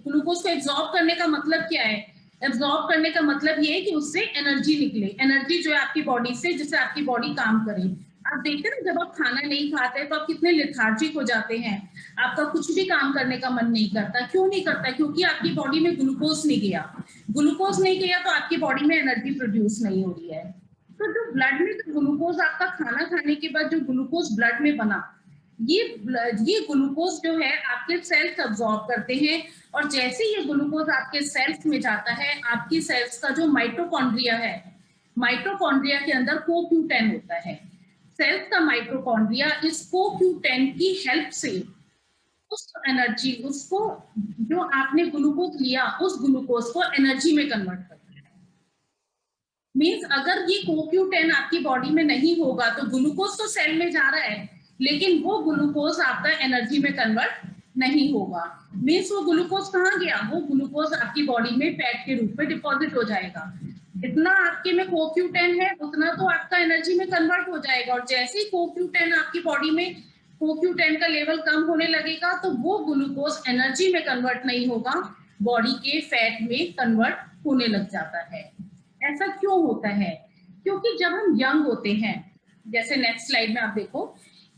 ग्लूकोज को एब्जॉर्ब करने का मतलब क्या है? एब्जॉर्ब करने का मतलब ये है कि उससे एनर्जी निकले, एनर्जी जो है आपकी बॉडी से, जिससे आपकी बॉडी काम करे। आप देखते हैं ना, जब आप खाना नहीं खाते तो आप कितने लेथार्जिक हो जाते हैं, आपका कुछ भी काम करने का मन नहीं करता। क्यों नहीं करता? क्योंकि आपकी बॉडी में ग्लूकोज नहीं गया। ग्लूकोज नहीं गया तो आपकी बॉडी में एनर्जी प्रोड्यूस नहीं हो रही है। तो जो ब्लड में ग्लूकोज, आपका खाना खाने के बाद जो ग्लूकोज ब्लड में बना, ये ग्लूकोज जो है आपके सेल्स अब्सॉर्ब करते हैं और जैसे ये ग्लूकोज आपके सेल्स में जाता है, आपकी सेल्स का जो माइटोकॉन्ड्रिया है, माइटोकॉन्ड्रिया के अंदर CoQ10 होता है। सेल्स का माइटोकॉन्ड्रिया इस CoQ10 की हेल्प से उस एनर्जी, उसको जो आपने ग्लूकोज लिया, उस ग्लूकोज को एनर्जी में कन्वर्ट करता है। मींस अगर ये CoQ10 आपकी बॉडी में नहीं होगा तो ग्लूकोज तो सेल में जा रहा है, लेकिन वो ग्लूकोज आपका एनर्जी में कन्वर्ट नहीं होगा। मींस वो ग्लूकोज कहाँ गया? वो ग्लूकोज आपकी बॉडी में फैट के रूप में डिपॉजिट हो जाएगा। जितना आपके में CoQ10 है उतना तो आपका एनर्जी में कन्वर्ट हो जाएगा और जैसे ही CoQ10 आपकी बॉडी में, CoQ10 का लेवल कम होने लगेगा तो वो ग्लूकोज एनर्जी में कन्वर्ट नहीं होगा, बॉडी के फैट में कन्वर्ट होने लग जाता है। ऐसा क्यों होता है? क्योंकि जब हम यंग होते हैं, जैसे नेक्स्ट स्लाइड में आप देखो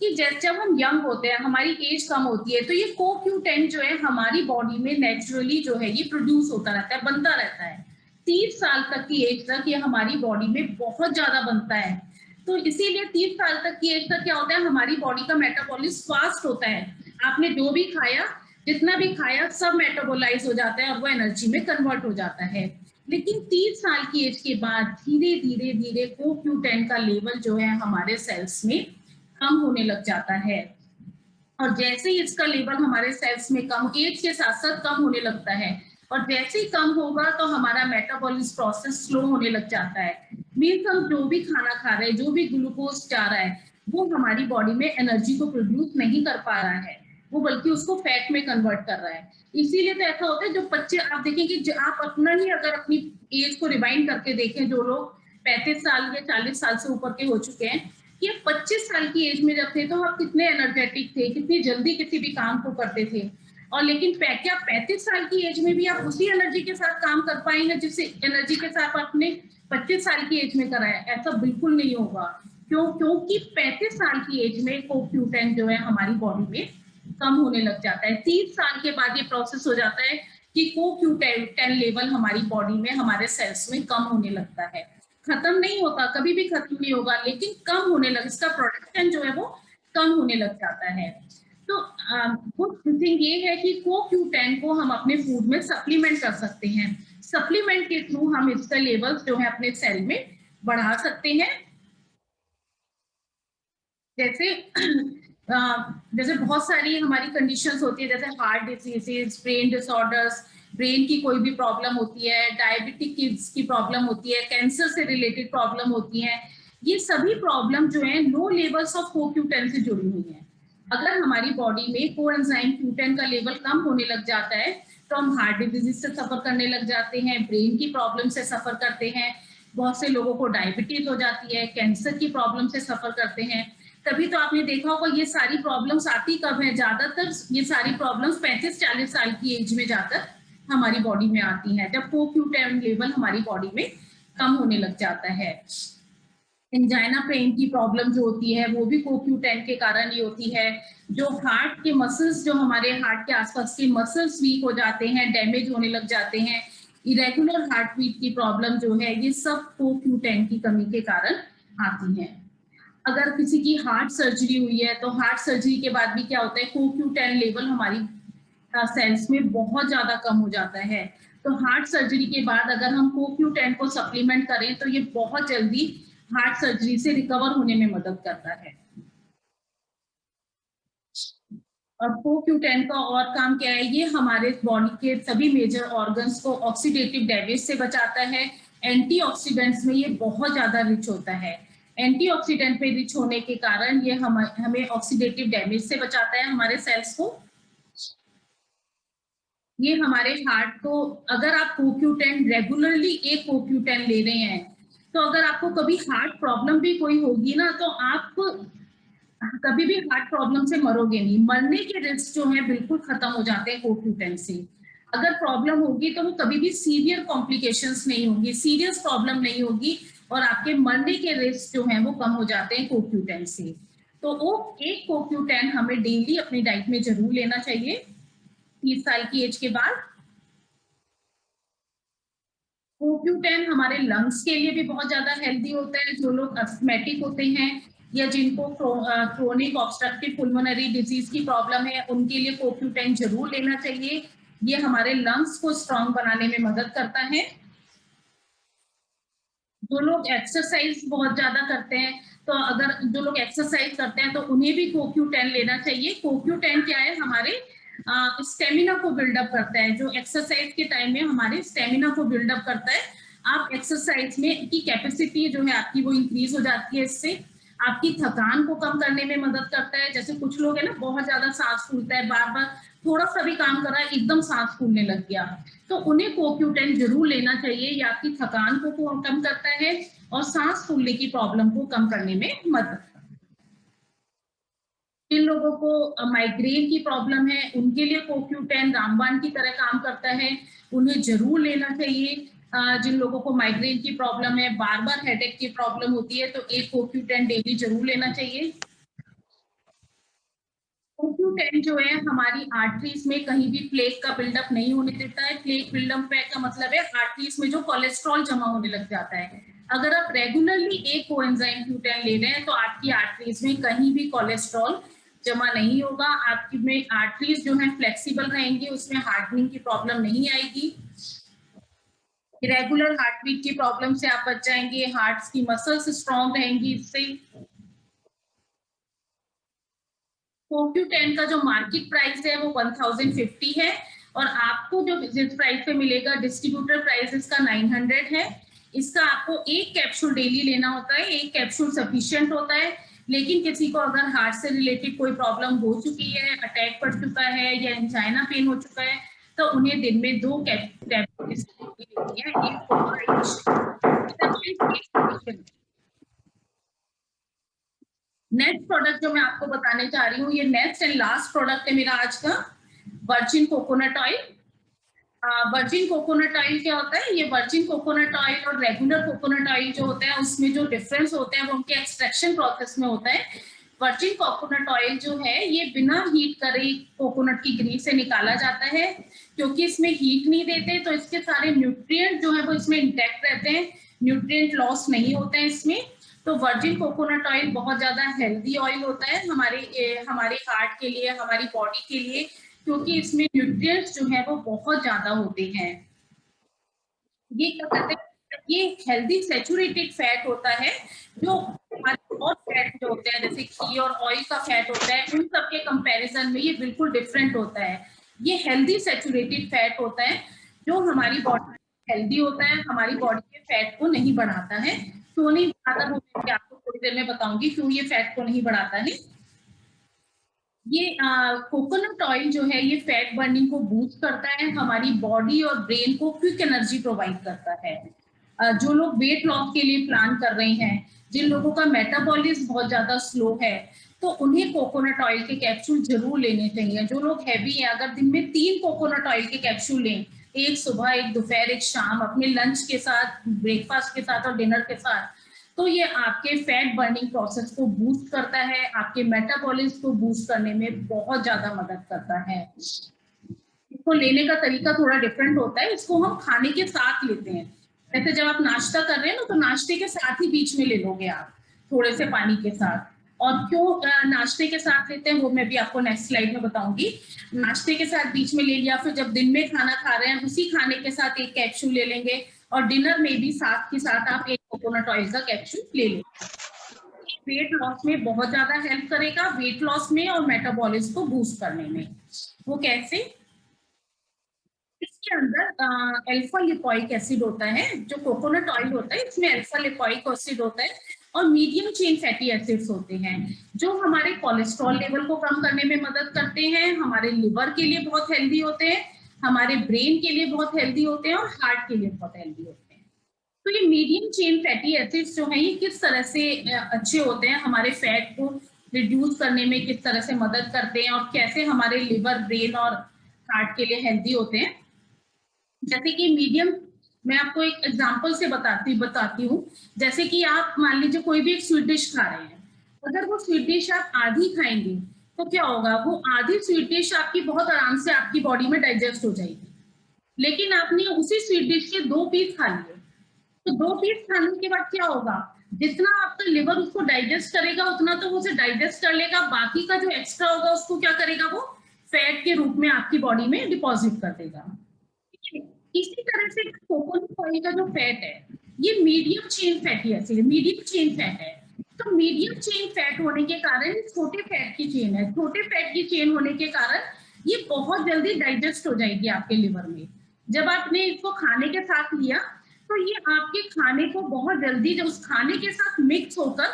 कि जब हम यंग होते हैं, हमारी एज कम होती है, तो ये CoQ10 जो है हमारी बॉडी में नेचुरली जो है ये प्रोड्यूस होता रहता है, बनता रहता है। 30 साल तक की एज तक ये हमारी बॉडी में बहुत ज्यादा बनता है। तो इसीलिए 30 साल तक की एज तक क्या होता है, हमारी बॉडी का मेटाबॉलिज्म फास्ट होता है। आपने जो भी खाया, जितना भी खाया, सब मेटाबोलाइज हो जाता है और वो एनर्जी में कन्वर्ट हो जाता है। लेकिन 30 साल की एज के बाद धीरे धीरे धीरे CoQ10 का लेवल जो है हमारे सेल्स में कम होने लग जाता है और जैसे ही इसका लेवल हमारे सेल्स में कम, एज के साथ साथ कम होने लगता है और जैसे ही कम होगा तो हमारा मेटाबॉलिज्म प्रोसेस स्लो होने लग जाता है। मीन्स हम जो भी खाना खा रहे हैं, जो भी ग्लूकोज जा रहा है, वो हमारी बॉडी में एनर्जी को प्रोड्यूस नहीं कर पा रहा है, वो बल्कि उसको फैट में कन्वर्ट कर रहा है। इसीलिए तो ऐसा होता है, जो बच्चे आप देखेंगे, आप अपना ही अगर अपनी एज को रिवाइंड करके देखें, जो लोग 35 साल या 40 साल से ऊपर के हो चुके हैं, कि 25 साल की एज में जब थे तो आप कितने एनर्जेटिक थे, कितनी जल्दी किसी भी काम को करते थे। और लेकिन क्या 35 साल की एज में भी आप उसी एनर्जी के साथ काम कर पाएंगे जिससे एनर्जी के साथ आपने 25 साल की एज में कराया? ऐसा बिल्कुल नहीं होगा। क्योंकि 35 साल की एज में CoQ10 जो है हमारी बॉडी में कम होने लग जाता है। 30 साल के बाद ये प्रोसेस हो जाता है कि CoQ10 लेवल हमारी बॉडी में, हमारे सेल्स में कम होने लगता है। खत्म नहीं होता, कभी भी खत्म नहीं होगा, लेकिन कम होने लग, इसका प्रोडक्शन जो है वो कम होने लग जाता है। तो गुड थिंग ये है कि CoQ10 को हम अपने फूड में सप्लीमेंट कर सकते हैं। सप्लीमेंट के थ्रू हम इसका लेवल्स जो है अपने सेल में बढ़ा सकते हैं। जैसे जैसे बहुत सारी हमारी कंडीशंस होती है, जैसे heart diseases, brain disorders, brain की कोई भी प्रॉब्लम होती है, डायबिटिक की प्रॉब्लम होती है, कैंसर से रिलेटेड प्रॉब्लम होती है। ये सभी प्रॉब्लम जो है लो लेवल्स ऑफ CoQ10 से जुड़ी हुई है। अगर हमारी बॉडी में कोएंजाइम Q10 का लेवल कम होने लग जाता है तो हम हार्ट डिजीज से सफर करने लग जाते हैं, ब्रेन की प्रॉब्लम से सफर करते हैं, बहुत से लोगों को डायबिटीज हो जाती है, कैंसर की प्रॉब्लम से सफर करते हैं। तभी तो आपने देखा होगा ये सारी प्रॉब्लम्स आती कब है, ज्यादातर ये सारी प्रॉब्लम्स 35-40 साल की एज में जाकर हमारी बॉडी में आती हैं, जब CoQ10 लेवल हमारी बॉडी में कम होने लग जाता है। एंजाइना पेन की प्रॉब्लम जो होती है वो भी CoQ10 के कारण ही होती है। जो हार्ट के मसल्स, जो हमारे हार्ट के आसपास के मसल्स वीक हो जाते हैं, डैमेज होने लग जाते हैं, इरेगुलर हार्ट बीट की प्रॉब्लम जो है, ये सब CoQ10 की कमी के कारण आती है। अगर किसी की हार्ट सर्जरी हुई है तो हार्ट सर्जरी के बाद भी क्या होता है, CoQ10 लेवल हमारी सेल्स में बहुत ज्यादा कम हो जाता है। तो हार्ट सर्जरी के बाद अगर हम CoQ10 को सप्लीमेंट करें तो ये बहुत जल्दी हार्ट सर्जरी से रिकवर होने में मदद करता है। और CoQ10 का और काम क्या है, ये हमारे बॉडी के सभी मेजर ऑर्गन्स को ऑक्सीडेटिव डैमेज से बचाता है। एंटीऑक्सीडेंट्स में ये बहुत ज्यादा रिच होता है। एंटीऑक्सीडेंट पे रिच होने के कारण ये हमें ऑक्सीडेटिव डैमेज से बचाता है हमारे सेल्स को। ये हमारे हार्ट को, अगर आप CoQ10 रेगुलरली एक CoQ10 ले रहे हैं तो अगर आपको कभी हार्ट प्रॉब्लम भी कोई होगी ना तो आप कभी भी हार्ट प्रॉब्लम से मरोगे नहीं। मरने के रिस्क जो है बिल्कुल खत्म हो जाते हैं CoQ10 से। अगर प्रॉब्लम होगी तो वो कभी भी सीवियर कॉम्प्लिकेशंस नहीं होंगी, सीरियस प्रॉब्लम नहीं होगी, और आपके मरने के रिस्क जो है वो कम हो जाते हैं CoQ10 से। तो वो एक CoQ10 हमें डेली अपनी डाइट में जरूर लेना चाहिए 30 साल की एज के बाद। CoQ10 हमारे लंग्स के लिए भी बहुत ज्यादा हेल्दी होता है। जो लोग अस्थमैटिक होते हैं या जिनको क्रोनिक ऑब्स्ट्रक्टिव पुल्मोनरी डिजीज की प्रॉब्लम है, उनके लिए CoQ10 जरूर लेना चाहिए। ये हमारे लंग्स को स्ट्रांग बनाने में मदद करता है। जो लोग एक्सरसाइज बहुत ज्यादा करते हैं, तो अगर जो लोग एक्सरसाइज करते हैं तो उन्हें भी CoQ10 लेना चाहिए। CoQ10 क्या है, हमारे स्टेमिना को बिल्डअप करता है। जो एक्सरसाइज के टाइम में हमारे स्टेमिना को बिल्डअप करता है। आप एक्सरसाइज में की कैपेसिटी जो है आपकी वो इंक्रीज हो जाती है। इससे आपकी थकान को कम करने में मदद करता है। जैसे कुछ लोग है ना, बहुत ज्यादा सांस फूलता है, बार बार थोड़ा सा भी काम कर रहा है एकदम सांस फूलने लग गया, तो उन्हें CoQ10 जरूर लेना चाहिए। ये आपकी थकान को कम करता है और सांस फूलने की प्रॉब्लम को कम करने में मदद करता है। जिन लोगों को माइग्रेन की प्रॉब्लम है उनके लिए CoQ10 रामबाण की तरह काम करता है, उन्हें जरूर लेना चाहिए। जिन लोगों को माइग्रेन की प्रॉब्लम है, बार बार हेडेक की प्रॉब्लम होती है, तो एक CoQ10 डेली जरूर लेना चाहिए। CoQ10 जो है हमारी आर्टरीज में कहीं भी प्लेक का बिल्डअप नहीं होने देता है। प्लेक बिल्डअप का मतलब है आर्टरीज में जो कोलेस्ट्रॉल जमा होने लग जाता है। अगर आप रेगुलरली एक कोएंजाइम Q10 ले रहे हैं तो आपकी आर्टरीज में कहीं भी कोलेस्ट्रॉल जमा नहीं होगा। आपकी में आर्टरीज जो है फ्लेक्सिबल रहेंगी, उसमें हार्डनिंग की प्रॉब्लम नहीं आएगी। इरेगुलर हार्ट बीट की प्रॉब्लम से आप बच जाएंगे, हार्ट की मसल्स स्ट्रॉन्ग रहेंगी इससे। CoQ10 का जो मार्केट प्राइस है वो 1050 है, और आपको जो जिस प्राइस पे मिलेगा डिस्ट्रीब्यूटर प्राइस इसका 900 है। इसका आपको एक कैप्सूल डेली लेना होता है, एक कैप्सूल सफिशिएंट होता है। लेकिन किसी को अगर हार्ट से रिलेटेड कोई प्रॉब्लम हो चुकी है, अटैक पड़ चुका है या एंजाइना पेन हो चुका है, तो उन्हें दिन में 2 टैबलेट लेनी है, एक नेक्स्ट प्रोडक्ट जो मैं आपको बताने जा रही हूँ, ये नेक्स्ट एंड लास्ट प्रोडक्ट है मेरा आज का, virgin coconut oil. Virgin coconut oil क्या होता है, ये वर्जिन कोकोनट ऑयल और रेगुलर कोकोनट ऑयल जो होता है उसमें जो डिफरेंस होता है वो उनके एक्सट्रैक्शन प्रोसेस में होता है। वर्जिन कोकोनट ऑयल जो है ये बिना हीट करे कोकोनट की ग्रीस से निकाला जाता है। क्योंकि इसमें हीट नहीं देते तो इसके सारे न्यूट्रिएंट जो है वो इसमें इंटैक्ट रहते हैं, न्यूट्रिएंट लॉस नहीं होते हैं इसमें। तो वर्जिन कोकोनट ऑयल बहुत ज्यादा हेल्दी ऑयल होता है हमारे हार्ट के लिए, हमारी बॉडी के लिए, क्योंकि इसमें न्यूट्रिएंट्स जो है वो बहुत ज्यादा होते हैं। ये क्या कहते हैं, ये हेल्दी सैचुरेटेड फैट होता है जो हमारे और फैट जो होते हैं जैसे घी और ऑयल का फैट होता है, उन सब के कंपैरिजन में ये बिल्कुल डिफरेंट होता है। ये हेल्दी सैचुरेटेड फैट होता है जो हमारी बॉडी हेल्दी होता है, हमारी बॉडी के फैट को नहीं बढ़ाता है। क्यों नहीं बढ़ाता वो मैं आपको थोड़ी देर में बताऊंगी क्यों ये फैट को नहीं बढ़ाता है। ये कोकोनट ऑयल जो है ये फैट बर्निंग को बूस्ट करता है, हमारी बॉडी और ब्रेन को क्विक एनर्जी प्रोवाइड करता है। जो लोग वेट लॉस के लिए प्लान कर रहे हैं, जिन लोगों का मेटाबॉलिज्म बहुत ज्यादा स्लो है, तो उन्हें कोकोनट ऑयल के कैप्सूल जरूर लेने चाहिए। जो लोग हैवी हैं, अगर दिन में 3 कोकोनट ऑयल के कैप्सूल लें, एक सुबह, एक दोपहर, एक शाम, अपने लंच के साथ, ब्रेकफास्ट के साथ और डिनर के साथ, तो ये आपके फैट बर्निंग प्रोसेस को बूस्ट करता है, आपके मेटाबॉलिज्म को बूस्ट करने में बहुत ज्यादा मदद करता है। इसको लेने का तरीका थोड़ा डिफरेंट होता है। इसको हम खाने के साथ लेते हैं। जैसे जब आप नाश्ता कर रहे हैं ना, तो नाश्ते के साथ ही बीच में ले लोगे आप, थोड़े से पानी के साथ। और क्यों नाश्ते के साथ लेते हैं वो मैं भी आपको नेक्स्ट स्लाइड में बताऊंगी। नाश्ते के साथ बीच में ले लिया, फिर जब दिन में खाना खा रहे हैं उसी खाने के साथ एक कैप्सूल ले लेंगे, और डिनर में भी साथ के साथ आप एक कोकोनट ऑयल का कैप्सूल ले लेंगे। वेट लॉस में बहुत ज्यादा हेल्प करेगा, वेट लॉस में और मेटाबॉलिज्म को बूस्ट करने में। वो कैसे? इसके अंदर अल्फा लिपोइक एसिड होता है। जो कोकोनट ऑयल होता है इसमें अल्फा लिपोइक एसिड होता है, और मीडियम चेन फैटी एसिड्स होते हैं जो हमारे कोलेस्ट्रॉल लेवल को कम करने में मदद करते हैं, हमारे लिवर के लिए बहुत हेल्दी होते हैं, हमारे ब्रेन के लिए बहुत हेल्दी होते हैं, और हार्ट के लिए बहुत हेल्दी होते हैं। तो ये मीडियम चेन फैटी एसिड्स जो है ये किस तरह से अच्छे होते हैं, हमारे फैट को रिड्यूस करने में किस तरह से मदद करते हैं, और कैसे हमारे लिवर, ब्रेन और हार्ट के लिए हेल्दी होते हैं। जैसे कि मीडियम, मैं आपको एक एग्जांपल से बताती हूँ। जैसे कि आप मान लीजिए कोई भी एक स्वीट डिश खा रहे हैं, अगर वो स्वीट डिश आप आधी खाएंगे तो क्या होगा, वो आधी स्वीट डिश आपकी बहुत आराम से आपकी बॉडी में डाइजेस्ट हो जाएगी। लेकिन आपने उसी स्वीट डिश के 2 पीस खा लिए, तो 2 पीस खाने के बाद क्या होगा, जितना आपका लिवर उसको डाइजेस्ट करेगा उतना तो वो उसे डाइजेस्ट कर लेगा, बाकी का जो एक्स्ट्रा होगा उसको क्या करेगा, वो फैट के रूप में आपकी बॉडी में डिपॉजिट कर देगा। इसी तरह से कोकोनट ऑयल का जो फैट है ये medium chain fatty acid, medium chain fat है। तो मीडियम चेन फैट होने के कारण छोटे फैट की चेन है, छोटे फैट की चेन होने के कारण ये बहुत जल्दी डाइजेस्ट हो जाएगी आपके लिवर में। जब आपने इसको खाने के साथ लिया तो ये आपके खाने को बहुत जल्दी, जब उस खाने के साथ मिक्स होकर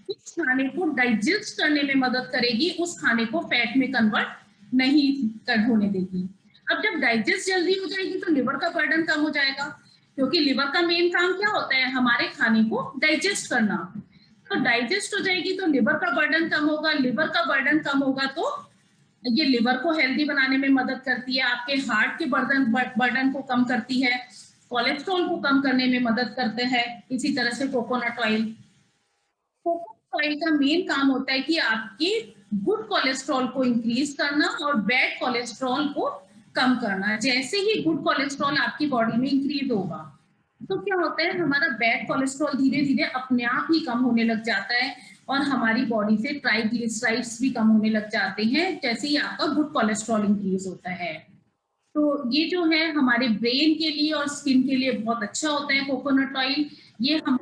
उस खाने को डाइजेस्ट करने में मदद करेगी, उस खाने को फैट में कन्वर्ट नहीं होने देगी। अब जब डाइजेस्ट जल्दी हो जाएगी तो लिवर का बर्डन कम हो जाएगा, क्योंकि लिवर का मेन काम क्या होता है, हमारे खाने को डाइजेस्ट करना। तो डाइजेस्ट हो जाएगी तो लिवर का बर्डन कम होगा, लिवर का बर्डन कम होगा तो ये लिवर को हेल्दी बनाने में मदद करती है, आपके हार्ट के बर्डन को कम करती है, कोलेस्ट्रॉल को कम करने में मदद करते हैं। इसी तरह से कोकोनट ऑयल का मेन काम होता है कि आपके गुड कोलेस्ट्रॉल को इंक्रीज करना और बैड कोलेस्ट्रॉल को कम करना। जैसे ही गुड कोलेस्ट्रॉल आपकी बॉडी में इंक्रीज होगा तो क्या होता है, हमारा बैड कोलेस्ट्रॉल धीरे धीरे अपने आप ही कम होने लग जाता है, और हमारी बॉडी से ट्राइग्लिसराइड्स भी कम होने लग जाते हैं जैसे ही आपका गुड कोलेस्ट्रॉल इंक्रीज होता है। तो ये जो है हमारे ब्रेन के लिए और स्किन के लिए बहुत अच्छा होता है कोकोनट ऑयल। ये हम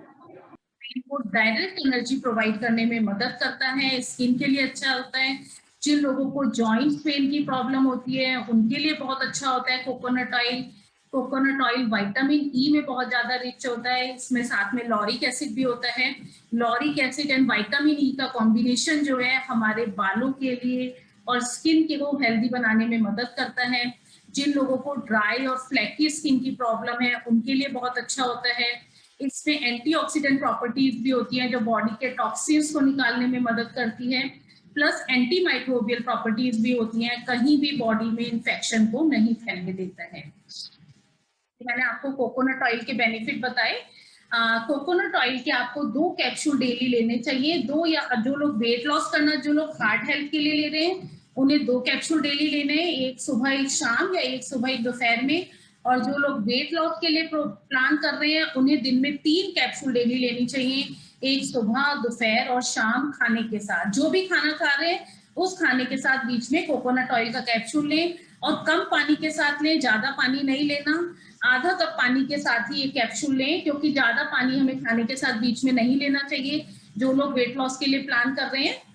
को डायरेक्ट एनर्जी प्रोवाइड करने में मदद करता है, स्किन के लिए अच्छा होता है। जिन लोगों को जॉइंट पेन की प्रॉब्लम होती है उनके लिए बहुत अच्छा होता है coconut oil. Coconut oil vitamin E में बहुत ज्यादा रिच होता है, इसमें साथ में लॉरिक एसिड भी होता है। Lauric acid and vitamin E का कॉम्बिनेशन जो है हमारे बालों के लिए और स्किन के को हेल्दी बनाने में मदद करता है। जिन लोगों को ड्राई और फ्लैकी स्किन की प्रॉब्लम है उनके लिए बहुत अच्छा होता है। इसमें एंटीऑक्सीडेंट प्रॉपर्टीज भी होती हैं जो बॉडी के टॉक्सिन्स को निकालने में मदद करती है, प्लस एंटी माइक्रोबियल प्रॉपर्टीज भी होती हैं, कहीं भी बॉडी में इंफेक्शन को नहीं फैलने देता है। मैंने आपको कोकोनट ऑयल के बेनिफिट बताए। कोकोनट ऑयल के आपको 2 कैप्सूल डेली लेने चाहिए, 2, या जो लोग वेट लॉस करना, जो लोग हार्ट हेल्थ के लिए ले रहे हैं उन्हें 2 कैप्सूल डेली लेने हैं, एक सुबह एक शाम या एक सुबह एक दोपहर में। और जो लोग वेट लॉस के लिए प्लान कर रहे हैं उन्हें दिन में 3 कैप्सूल डेली लेनी चाहिए, एक सुबह, दोपहर और शाम खाने के साथ। जो भी खाना खा रहे हैं उस खाने के साथ बीच में कोकोनट ऑयल का कैप्सूल लें, और कम पानी के साथ लें, ज्यादा पानी नहीं लेना। आधा कप पानी के साथ ही ये कैप्सूल लें, क्योंकि ज्यादा पानी हमें खाने के साथ बीच में नहीं लेना चाहिए, जो लोग वेट लॉस के लिए प्लान कर रहे हैं